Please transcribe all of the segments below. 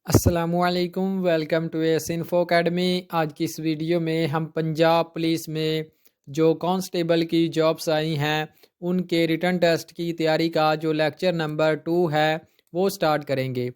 अस्सलामुअलैकुम, welcome to S info academy. आज की इस वीडियो में हम पंजाब पुलिस में जो कांस्टेबल की जॉब्स आई हैं उनके रिटन टेस्ट की तैयारी का जो लेक्चर नंबर 2 है वो स्टार्ट करेंगे।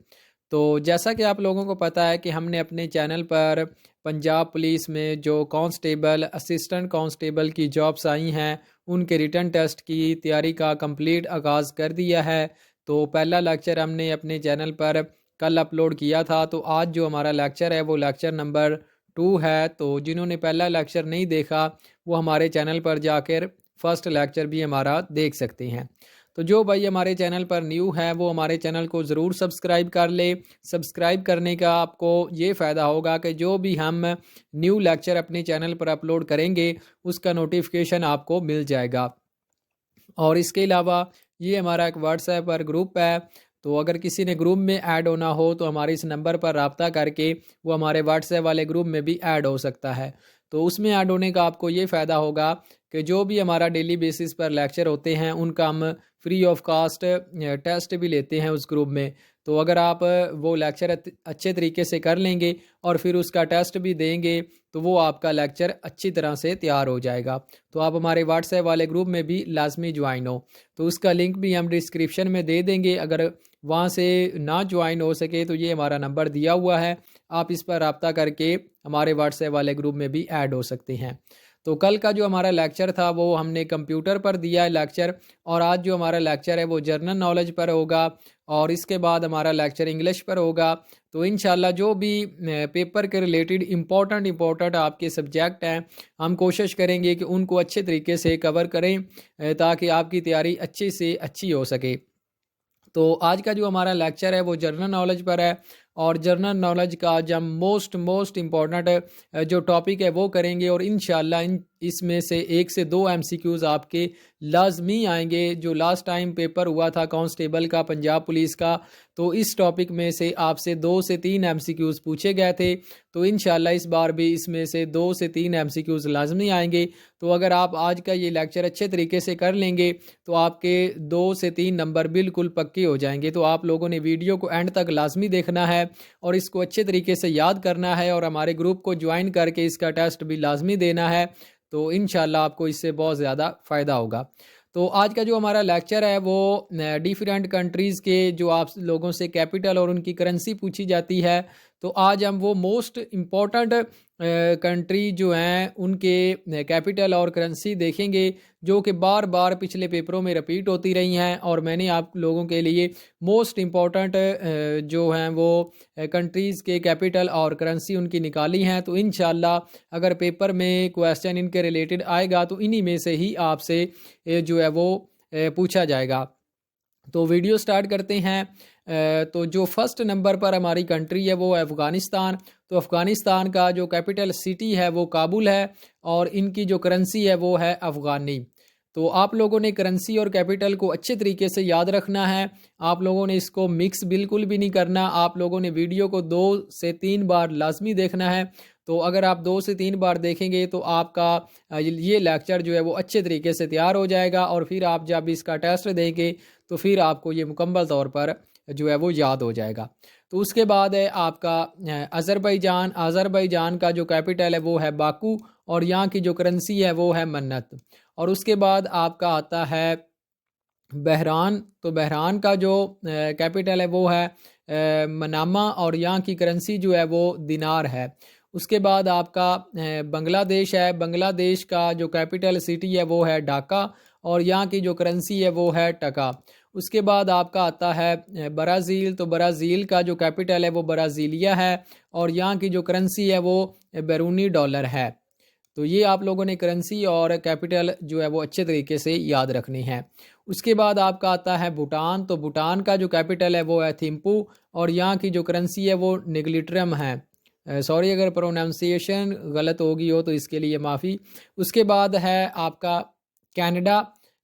तो जैसा कि आप लोगों को पता है कि हमने अपने चैनल पर पंजाब पुलिस में जो कांस्टेबल असिस्टेंट कांस्टेबल की जॉब्स आई हैं उनके रिटन टेस्ट की तैयारी का कंप्लीट आगाज़ कर दिया है। तो पहला लेक्चर हमने अपने चैनल पर कल अपलोड किया था। तो आज जो हमारा लेक्चर है वो लेक्चर नंबर 2 है। तो जिन्होंने पहला लेक्चर नहीं देखा वो हमारे चैनल पर जाकर फर्स्ट लेक्चर भी हमारा देख सकते हैं। तो जो भाई हमारे चैनल पर न्यू है वो हमारे चैनल को ज़रूर सब्सक्राइब कर ले। सब्सक्राइब करने का आपको ये फ़ायदा होगा कि जो भी हम न्यू लेक्चर अपने चैनल पर अपलोड करेंगे उसका नोटिफिकेशन आपको मिल जाएगा। और इसके अलावा ये हमारा एक व्हाट्सएप पर ग्रुप है। तो अगर किसी ने ग्रुप में ऐड होना हो तो हमारे इस नंबर पर रब्ता करके वो हमारे व्हाट्सएप वाले ग्रुप में भी ऐड हो सकता है। तो उसमें ऐड होने का आपको ये फ़ायदा होगा कि जो भी हमारा डेली बेसिस पर लेक्चर होते हैं उनका हम फ्री ऑफ कास्ट टेस्ट भी लेते हैं उस ग्रुप में। तो अगर आप वो लेक्चर अच्छे तरीके से कर लेंगे और फिर उसका टेस्ट भी देंगे तो वो आपका लेक्चर अच्छी तरह से तैयार हो जाएगा। तो आप हमारे व्हाट्सएप वाले ग्रुप में भी लाजमी ज्वाइन हो। तो उसका लिंक भी हम डिस्क्रिप्शन में दे देंगे। अगर वहाँ से ना ज्वाइन हो सके तो ये हमारा नंबर दिया हुआ है, आप इस पर रब्ता करके हमारे व्हाट्सएप वाले ग्रुप में भी ऐड हो सकते हैं। तो कल का जो हमारा लेक्चर था वो हमने कंप्यूटर पर दिया है लेक्चर, और आज जो हमारा लेक्चर है वो जनरल नॉलेज पर होगा और इसके बाद हमारा लेक्चर इंग्लिश पर होगा। तो इंशाल्लाह जो भी पेपर के रिलेटेड इम्पोर्टेंट आपके सब्जेक्ट हैं हम कोशिश करेंगे कि उनको अच्छे तरीके से कवर करें ताकि आपकी तैयारी अच्छी से अच्छी हो सके। तो आज का जो हमारा लेक्चर है वो जनरल नॉलेज पर है और जनरल नॉलेज का आज हम मोस्ट इम्पॉर्टेंट जो टॉपिक है वो करेंगे और इंशाल्लाह इसमें से 1 से 2 एमसीक्यूज़ आपके लाजमी आएंगे। जो लास्ट टाइम पेपर हुआ था कांस्टेबल का पंजाब पुलिस का, तो इस टॉपिक में से आपसे 2 से 3 एमसीक्यूज़ पूछे गए थे। तो इंशाल्लाह इस बार भी इसमें से 2 से 3 एमसीक्यूज़ लाजमी आएंगे। तो अगर आप आज का ये लेक्चर अच्छे तरीके से कर लेंगे तो आपके 2 से 3 नंबर बिल्कुल पक्के हो जाएंगे। तो आप लोगों ने वीडियो को एंड तक लाजमी देखना है और इसको अच्छे तरीके से याद करना है और हमारे ग्रुप को ज्वाइन करके इसका टेस्ट भी लाजमी देना है। तो इंशाल्लाह आपको इससे बहुत ज़्यादा फ़ायदा होगा। तो आज का जो हमारा लेक्चर है वो डिफरेंट कंट्रीज़ के जो आप लोगों से कैपिटल और उनकी करेंसी पूछी जाती है। तो आज हम वो मोस्ट इम्पॉर्टेंट कंट्री जो हैं उनके कैपिटल और करेंसी देखेंगे जो कि बार बार पिछले पेपरों में रिपीट होती रही हैं, और मैंने आप लोगों के लिए मोस्ट इम्पॉर्टेंट जो हैं वो कंट्रीज़ के कैपिटल और करेंसी उनकी निकाली हैं। तो इंशाल्लाह अगर पेपर में क्वेश्चन इनके रिलेटेड आएगा तो इन्हीं में से ही आपसे जो है वो पूछा जाएगा। तो वीडियो स्टार्ट करते हैं। तो जो फर्स्ट नंबर पर हमारी कंट्री है वो है अफ़गानिस्तान। तो अफ़गानिस्तान का जो कैपिटल सिटी है वो काबुल है और इनकी जो करेंसी है वो है अफ़गानी। तो आप लोगों ने करेंसी और कैपिटल को अच्छे तरीके से याद रखना है। आप लोगों ने इसको मिक्स बिल्कुल भी नहीं करना। आप लोगों ने वीडियो को 2 से 3 बार लाजमी देखना है। तो अगर आप 2 से 3 बार देखेंगे तो आपका ये लेक्चर जो है वो अच्छे तरीके से तैयार हो जाएगा और फिर आप जब इसका टेस्ट देंगे तो फिर आपको ये मुकम्मल तौर पर जो है वो याद हो जाएगा। तो उसके बाद है आपका अज़रबैजान। अज़रबैजान का जो कैपिटल है वो है बाकू और यहाँ की जो करेंसी है वो है मन्नत। और उसके बाद आपका आता है बहरान। तो बहरान का जो कैपिटल है वो है मनामा और यहाँ की करेंसी जो है वो दिनार है। उसके बाद आपका बांग्लादेश है। बांग्लादेश का जो कैपिटल सिटी है वो है ढाका और यहाँ की जो करेंसी है वो है टका। उसके बाद आपका आता है ब्राज़ील। तो ब्राज़ील का जो कैपिटल है वो ब्राज़ीलिया है और यहाँ की जो करेंसी है वो बैरूनी डॉलर है। तो ये आप लोगों ने करेंसी और कैपिटल जो है वो अच्छे तरीके से याद रखनी है। उसके बाद आपका आता है भूटान। तो भूटान का जो कैपिटल है वो है थिम्पू और यहाँ की जो करेंसी है वो निगलिट्रम है। सॉरी अगर प्रोनाउंसिएशन गलत होगी हो तो इसके लिए माफ़ी। उसके बाद है आपका कनाडा।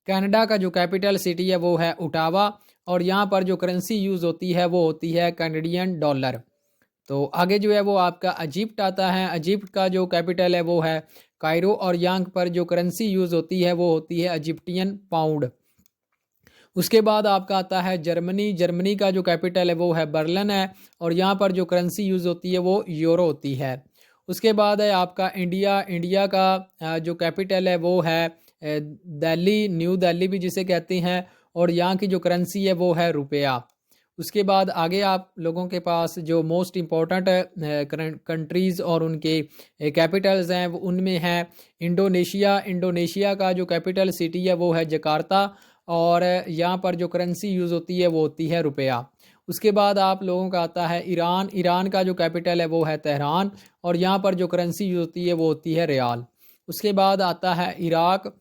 कनाडा का जो कैपिटल सिटी है वो है ओटावा और यहाँ पर जो करेंसी यूज़ होती है वो होती है कैनेडियन डॉलर। तो आगे जो है वो आपका इजिप्ट आता है। इजिप्ट का जो कैपिटल है वो है कायरो और यहाँ पर जो करेंसी यूज़ होती है वो होती है इजिप्टियन पाउंड। उसके बाद आपका आता है जर्मनी। जर्मनी का जो कैपिटल है वो है बर्लिन है, और यहाँ पर जो करेंसी यूज़ होती है वो यूरो होती है। उसके बाद है आपका इंडिया। इंडिया का जो कैपिटल है वो है दिल्ली, न्यू दिल्ली भी जिसे कहते हैं, और यहाँ की जो करेंसी है वो है रुपया। उसके बाद आगे आप लोगों के पास जो मोस्ट इम्पोर्टेंट कंट्रीज़ और उनके कैपिटल्स हैं उनमें है इंडोनेशिया। इंडोनेशिया का जो कैपिटल सिटी है वो है जकार्ता, और यहाँ पर जो करेंसी यूज़ होती है वो होती है रुपया। उसके बाद आप लोगों का आता है ईरान। ईरान का जो कैपिटल है वो है तेहरान, और यहाँ पर जो करेंसी यूज़ होती है वो होती है रियाल। उसके बाद आता है इराक।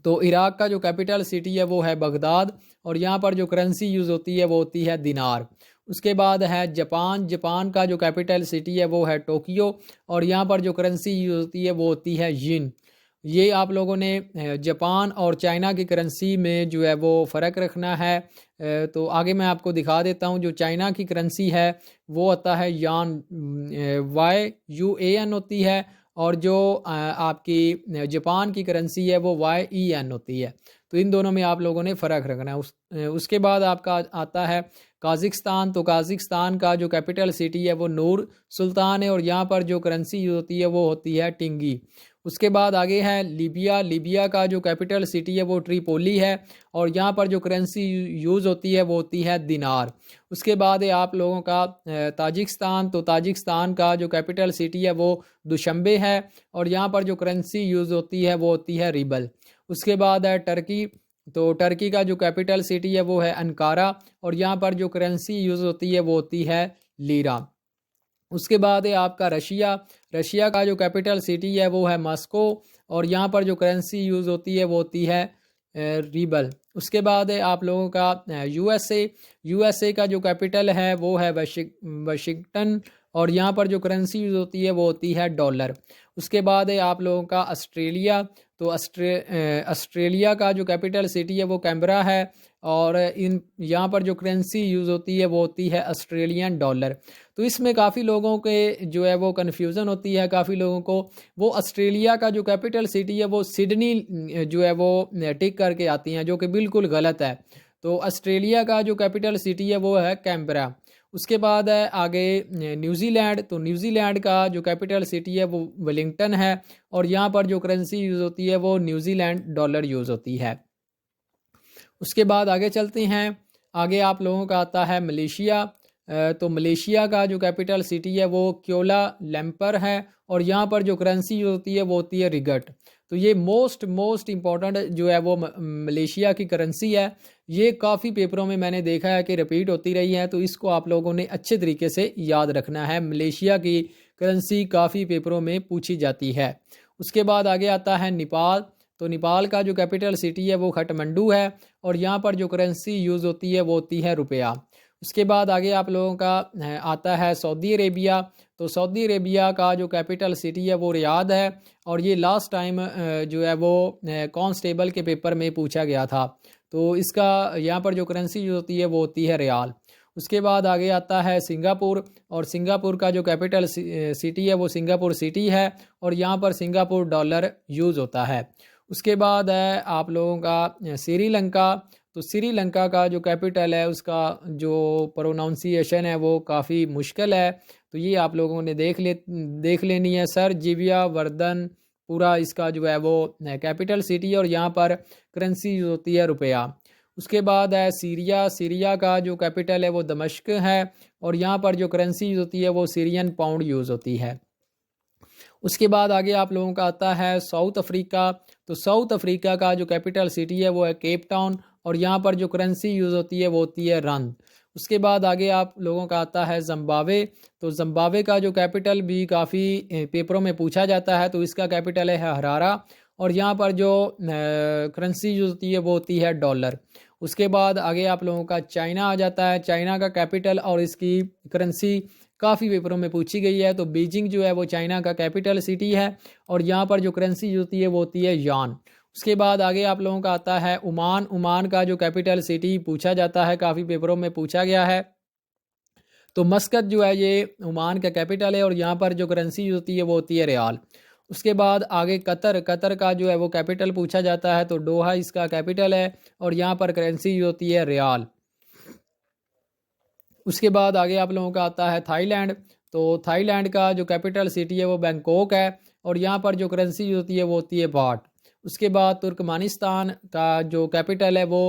तो इराक का जो कैपिटल सिटी है वो है बगदाद, और यहाँ पर जो करेंसी यूज़ होती है वो होती है दिनार। उसके बाद है जापान। जापान का जो कैपिटल सिटी है वो है टोक्यो, और यहाँ पर जो करेंसी यूज़ होती है वो होती है यिन। ये आप लोगों ने जापान और चाइना की करेंसी में जो है वो फ़र्क रखना है। तो आगे मैं आपको दिखा देता हूँ। जो चाइना की करेंसी है वो आता है यान, YUAN होती है, और जो आपकी जापान की करेंसी है वो YEN होती है। तो इन दोनों में आप लोगों ने फ़र्क रखना है। उसके बाद आपका आता है काज़िक्स्तान। तो काज़िक्स्तान का जो कैपिटल सिटी है वो नूर सुल्तान है, और यहाँ पर जो करेंसी यूज़ होती है वो होती है टिंगी। उसके बाद आगे है लीबिया। लीबिया का जो कैपिटल सिटी है वो ट्रिपोली है, और यहाँ पर जो करेंसी यूज़ होती है वो होती है दिनार। उसके बाद है आप लोगों का ताजिकिस्तान। तो ताजिकिस्तान का जो कैपिटल सिटी है वो दुशंबे है, और यहाँ पर जो करेंसी यूज़ होती है वो होती है रिबल। उसके बाद है टर्की। तो टर्की का जो कैपिटल सिटी है वो है अंकारा, और यहाँ पर जो करेंसी यूज़ होती है वो होती है लीरा। उसके बाद है आपका रशिया। रशिया का जो कैपिटल सिटी है वो है मॉस्को, और यहाँ पर जो करेंसी यूज़ होती है वो होती है रीबल। उसके बाद है आप लोगों का यूएसए। यूएसए का जो कैपिटल है वो है वाशिंगटन, और यहाँ पर जो करेंसी यूज़ होती है वो होती है डॉलर। उसके बाद है आप लोगों का ऑस्ट्रेलिया। तो ऑस्ट्रेलिया का जो कैपिटल सिटी है वो कैनबरा है, और यहाँ पर जो करेंसी यूज़ होती है वो होती है ऑस्ट्रेलियन डॉलर। तो इसमें काफ़ी लोगों के जो है वो कन्फ्यूज़न होती है। काफ़ी लोगों को वो ऑस्ट्रेलिया का जो कैपिटल सिटी है वो सिडनी जो है वो टिक करके आती हैं, जो कि बिल्कुल गलत है। तो ऑस्ट्रेलिया का जो कैपिटल सिटी है वो है कैनबरा। उसके बाद है आगे न्यूजीलैंड। तो न्यूजीलैंड का जो कैपिटल सिटी है वो वेलिंगटन है, और यहाँ पर जो करेंसी यूज़ होती है वो न्यूजीलैंड डॉलर यूज़ होती है। उसके बाद आगे चलते हैं। आगे आप लोगों का आता है मलेशिया। तो मलेशिया का जो कैपिटल सिटी है वो क्योला लैम्पर है, और यहाँ पर जो करेंसी होती है वो होती है रिगट। तो ये मोस्ट इम्पॉर्टेंट जो है वो मलेशिया की करेंसी है। ये काफ़ी पेपरों में मैंने देखा है कि रिपीट होती रही है, तो इसको आप लोगों ने अच्छे तरीके से याद रखना है। मलेशिया की करेंसी काफ़ी पेपरों में पूछी जाती है। उसके बाद आगे आता है नेपाल। तो नेपाल का जो कैपिटल सिटी है वो काठमांडू है, और यहाँ पर जो करेंसी यूज़ होती है वो होती है रुपया। उसके बाद आगे आप लोगों का आता है सऊदी अरेबिया। तो सऊदी अरेबिया का जो कैपिटल सिटी है वो रियाद है, और ये लास्ट टाइम जो है वो कांस्टेबल के पेपर में पूछा गया था। तो इसका यहाँ पर जो करेंसी यूज़ होती है वो होती है रियाल। उसके बाद आगे आता है सिंगापुर, और सिंगापुर का जो कैपिटल सिटी है वो सिंगापुर सिटी है, और यहाँ पर सिंगापुर डॉलर यूज़ होता है। उसके बाद है आप लोगों का श्रीलंका। तो श्रीलंका का जो कैपिटल है उसका जो प्रोनाउंसिएशन है वो काफ़ी मुश्किल है, तो ये आप लोगों ने देख लेनी है। सर जिविया वर्धन पूरा इसका जो है वो कैपिटल सिटी है, और यहाँ पर करेंसी यूज़ होती है रुपया। उसके बाद है सीरिया। सीरिया का जो कैपिटल है वो दमिश्क है, और यहाँ पर जो करेंसी यूज़ होती है वो सीरियन पाउंड यूज़ होती है। उसके बाद आगे आप लोगों का आता है साउथ अफ्रीका। तो साउथ अफ्रीका का जो कैपिटल सिटी है वो है केप टाउन, और यहाँ पर जो करेंसी यूज़ होती है वो होती है रंद। उसके बाद आगे आप लोगों का आता है ज़िम्बाब्वे। तो ज़िम्बाब्वे का जो कैपिटल भी काफ़ी पेपरों में पूछा जाता है, तो इसका कैपिटल है हरारा, और यहाँ पर जो करेंसी यूज़ होती है वो होती है डॉलर। उसके बाद आगे आप लोगों का चाइना आ जाता है। चाइना का कैपिटल और इसकी करेंसी काफ़ी पेपरों में पूछी गई है। तो बीजिंग जो है वो चाइना का कैपिटल सिटी है, और यहाँ पर जो करेंसी यूज़ होती है वो होती है यान। उसके बाद आगे आप लोगों का आता है ओमान। ओमान का जो कैपिटल सिटी पूछा जाता है, काफ़ी पेपरों में पूछा गया है। तो मस्कत जो है ये ओमान का कैपिटल है, और यहाँ पर जो करेंसी होती है वो होती है रियाल। उसके बाद आगे कतर, कतर का जो है वो कैपिटल पूछा जाता है, तो दोहा इसका कैपिटल है और यहाँ पर करेंसी होती है रियाल। उसके बाद आगे आप लोगों का आता है थाईलैंड, तो थाईलैंड का जो कैपिटल सिटी है वो बैंकॉक है और यहाँ पर जो करेंसी होती है वो होती है बाट। उसके बाद तुर्कमानिस्तान का जो कैपिटल है वो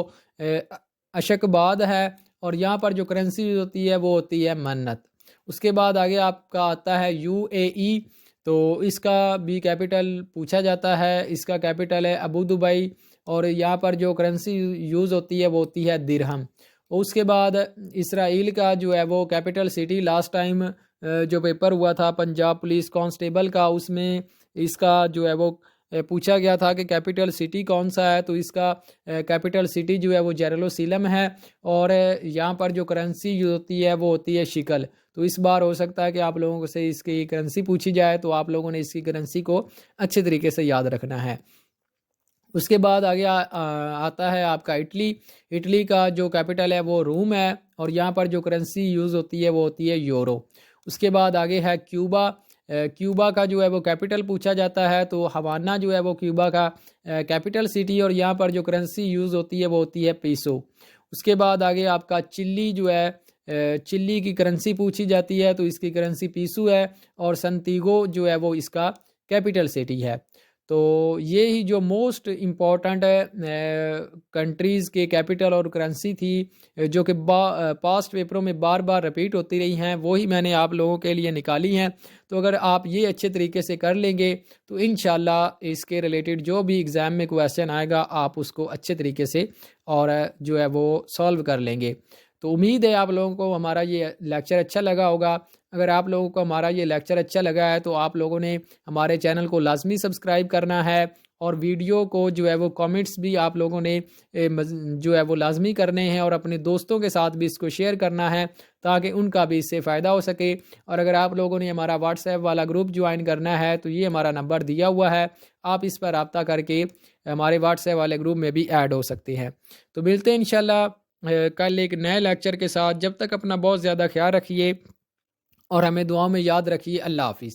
अशकबाद है और यहाँ पर जो करेंसी होती है वो होती है मन्नत। उसके बाद आगे आपका आता है यूएई, तो इसका भी कैपिटल पूछा जाता है, इसका कैपिटल है अबू दुबई और यहाँ पर जो करेंसी यूज़ होती है वो होती है दिरहम। उसके बाद इसराइल का जो है वो कैपिटल सिटी, लास्ट टाइम जो पेपर हुआ था पंजाब पुलिस कांस्टेबल का, उसमें इसका जो है वो पूछा गया था कि कैपिटल सिटी कौन सा है, तो इसका कैपिटल सिटी जो है वो जेरूसलम है और यहाँ पर जो करेंसी यूज होती है वो होती है शिकल। तो इस बार हो सकता है कि आप लोगों से इसकी करेंसी पूछी जाए, तो आप लोगों ने इसकी करेंसी को अच्छे तरीके से याद रखना है। उसके बाद आगे आता है आपका इटली। इटली का जो कैपिटल है वो रोम है और यहाँ पर जो करेंसी यूज़ होती है वो होती है यूरो। उसके बाद आगे है क्यूबा। क्यूबा का जो है वो कैपिटल पूछा जाता है, तो हवाना जो है वो क्यूबा का कैपिटल सिटी और यहाँ पर जो करेंसी यूज़ होती है वो होती है पीसो। उसके बाद आगे आपका चिल्ली जो है, चिल्ली की करेंसी पूछी जाती है, तो इसकी करेंसी पीसू है और संतीगो जो है वो इसका कैपिटल सिटी है। तो ये ही जो मोस्ट इम्पॉर्टेंट कंट्रीज़ के कैपिटल और करेंसी थी जो कि पास्ट पेपरों में बार बार रिपीट होती रही हैं, वो ही मैंने आप लोगों के लिए निकाली हैं। तो अगर आप ये अच्छे तरीके से कर लेंगे तो इंशाल्लाह इसके रिलेटेड जो भी एग्ज़ाम में क्वेश्चन आएगा आप उसको अच्छे तरीके से और जो है वो सॉल्व कर लेंगे। तो उम्मीद है आप लोगों को हमारा ये लेक्चर अच्छा लगा होगा। अगर आप लोगों को हमारा ये लेक्चर अच्छा लगा है तो आप लोगों ने हमारे चैनल को लाजमी सब्सक्राइब करना है और वीडियो को जो है वो कमेंट्स भी आप लोगों ने जो है वो लाजमी करने हैं और अपने दोस्तों के साथ भी इसको शेयर करना है ताकि उनका भी इससे फ़ायदा हो सके। और अगर आप लोगों ने हमारा व्हाट्सएप वाला ग्रुप ज्वाइन करना है तो ये हमारा नंबर दिया हुआ है, आप इस पर रब्ता करके हमारे व्हाट्सएप वाले ग्रुप में भी ऐड हो सकते हैं। तो मिलते हैं इंशाल्लाह कल एक नए लेक्चर के साथ। जब तक अपना बहुत ज़्यादा ख्याल रखिए और हमें दुआओं में याद रखिए। अल्लाह हाफिज़।